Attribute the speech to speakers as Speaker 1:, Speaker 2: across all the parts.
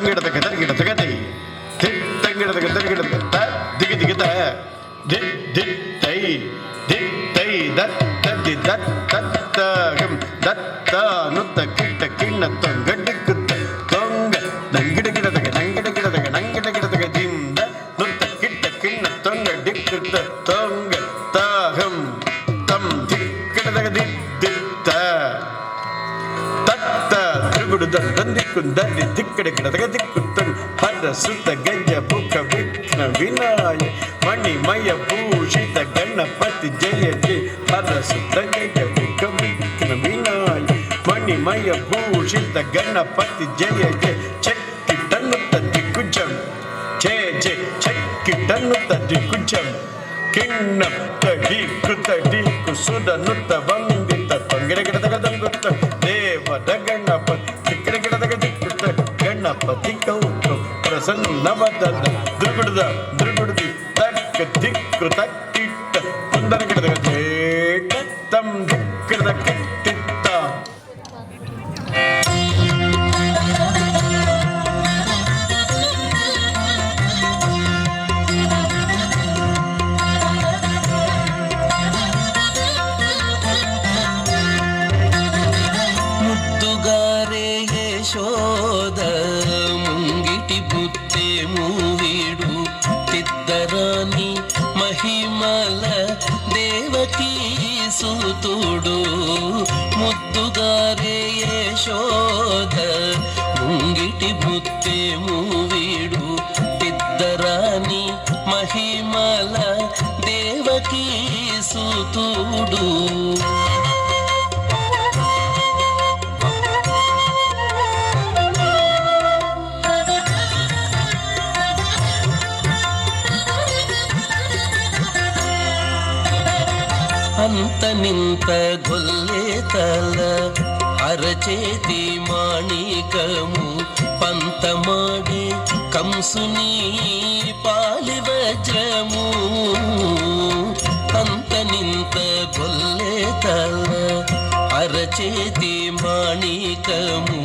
Speaker 1: ತಂಗಿಡತಕ್ಕ ತರಗಿಡತಕ್ಕ ತೈ ತಂಗಿಡತಕ್ಕ ತರಗಿಡತಕ್ಕ ದಿಗಿ ದಿಗಿತ ದಿ ದಿ ತೈ ದಿ ತೈ ದತ್ತ ದಿ ದತ್ತ ಗಂ ದತ್ತ ನುತ್ತ ಕಿಟ್ಟ ಕಿಣ್ಣ ತೊಂಗಡ್ಡಿ ಕುತ್ತ ತೊಂಗ ನಂಗಿಡ ಗಿಡದಗ ನಂಗಿಡ ಗಿಡದಗ ನಂಗಿಡ ಗಿಡದಗ ದಿಂದ ನುತ್ತ ಕಿಟ್ಟ ಕಿಣ್ಣ ತೊಂಗಡ್ಡಿ ಕುತ್ತ ತೊಂಗ ತಾಹಂ ತಂ ದಿಕ್ಕಡದಗ ದಿತ್ತ ತತ್ತ ತ್ರಿಗುಡುದ ದಂದಿಕ್ಕುಂದಲ್ಲಿ ದಿಕ್ಕಡೆ ಗಿಡದಗ ದಿಕ್ಕುತ್ತನ್ ಹರ ಸುತ್ತ ಗಂಜ ಬುಕ್ಕ ವಿಘ್ನ ವಿನಾಯ ಮಣಿಮಯ ಭೂಷಿತ ಗಣಪತಿ ಜಯ ಜಯ ಹರ ಸುತ್ತ ಗಂಜ ಬುಕ್ಕ ವಿಘ್ನ ವಿನಾಯ ಮಣಿಮಯ ಭೂಷಿತ ಗಣಪತಿ ಜಯ ಜಯ ಚಕ್ಕಿಟನ್ನುತ್ತ ದಿಕ್ಕುಜಂ ಜಯ ಜಯ ಚಕ್ಕಿಟನ್ನುತ್ತ ದಿಕ್ಕುಜಂ ಕಿಣ್ಣ ಡಿಕ್ಕು ಸುಡನುತ್ತ ವಂದಿತ ತೊಂಗಿಡ ಗಿಡದಗ ದಂಗುತ್ತ ದೇವರ ಗಣಪತಿ ಗಿಡ ಗಿಡದಗ ದಿಕ್ಕುತ್ತ ಗಣಪತಿ ಕೌತು ಪ್ರಸನ್ನವದನ ದುರ್ಗುಡ್ದಿ ತಕ್ಕ ದಿಕ್ಕು ತಕ್ಕಿಟ್ಟ ಕುಂದರ ಗಿಡದಗ ಜೇಟ ತಂ ದಿಕ್ಕಡದ ಕಿಟ್ಟಿತ್ತ
Speaker 2: ಯಶೋದ ಮುಂಗಿಟಿ ಬುತ್ತೆ ಮೂವಿಡು ತಿದ್ದರಾನಿ ಮಹಿಮಲ ದೇವಕೀ ಸುತುಡು ಮುದ್ದುಗಾರೆ ಯಶೋದ ಮುಂಗಿಟಿ ಬುತ್ತೆ ಮೂವಿಡು ತಿದ್ದರಾನಿ ಮಹಿಮಲ ದೇವಕೀ ಸುತುಡು ಅಂತ ನಿಂತ ಗೊಲ್ಲೆ ತಲ ಅರಚೇತಿ ಮಾಣಿಕಮು ಪಂತ ಮಾಡಿ ಕಂಸುನಿ ಪಾಲಿ ವಜ್ರಮು ಅಂತ ನಿಂತ ಗೊಲ್ಲೆ ತಲ ಅರಚೇತಿ ಮಾಣಿಕಮು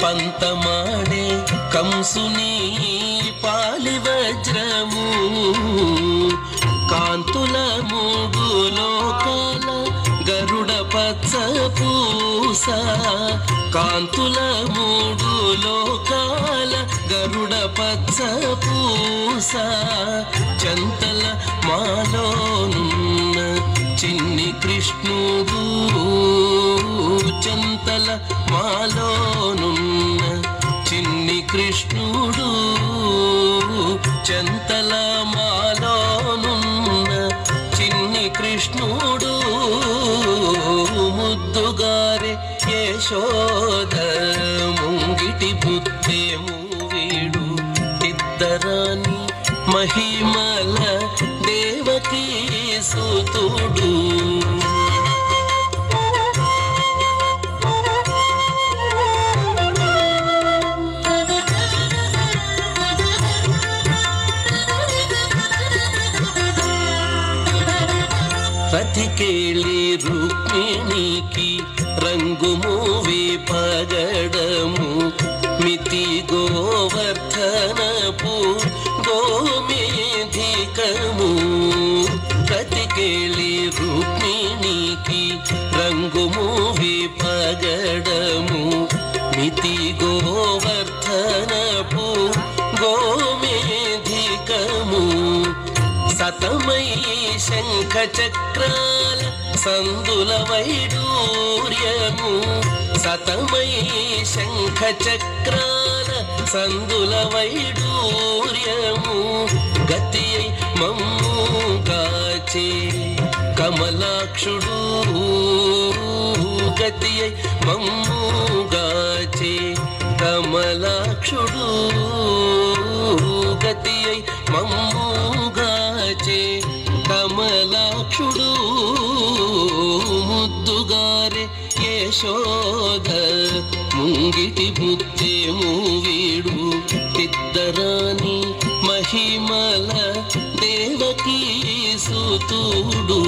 Speaker 2: ಪಂತ ಮಾಡಿ ಕಂಸುನಿ ಪಾಲಿ ವಜ್ರము కాంతుల మూడు లోకాల గరుడ పచ్చ పూస కాంతుల మూడు లోకాల గరుడ పచ్చ పూస చంతల మాలోనున్న చిన్ని కృష్ణుడు చంతల మాలోనున్న చిన్ని కృష్ణుడు చంతల మాలోనున్న చిన్ని కృష్ణుడు ముద్దుగారే యశోద ముంగిటి బుద్ధే మూవీడు తిద్దరాని మహిమల దేవకీ సుతుడు రతికేళి రుక్మిణికి రంగు మూవి పగడము మితి గోవర్ధనపు గోమేధికము రతికేళి రుక్మిణికి రంగు మూవి పగడము మితి గోవర్ధనపు గోమేధికము సతమై శంఖ చక్రాల సందుల వైడూర్యము సతమై శంఖ చక్రాల సందుల వైడూర్యము గతి మమ్ము గాచే కమలాక్షుడు గతి మమ్ము గాచే కమలాక్షుడు గతి మమ్ము గాచే కమలాక్షుడు ముద్దుగారే యశోద ముంగిటి బుద్ధే మూవీడు తిద్దరాని మహిమల దేవకీ సుతుడు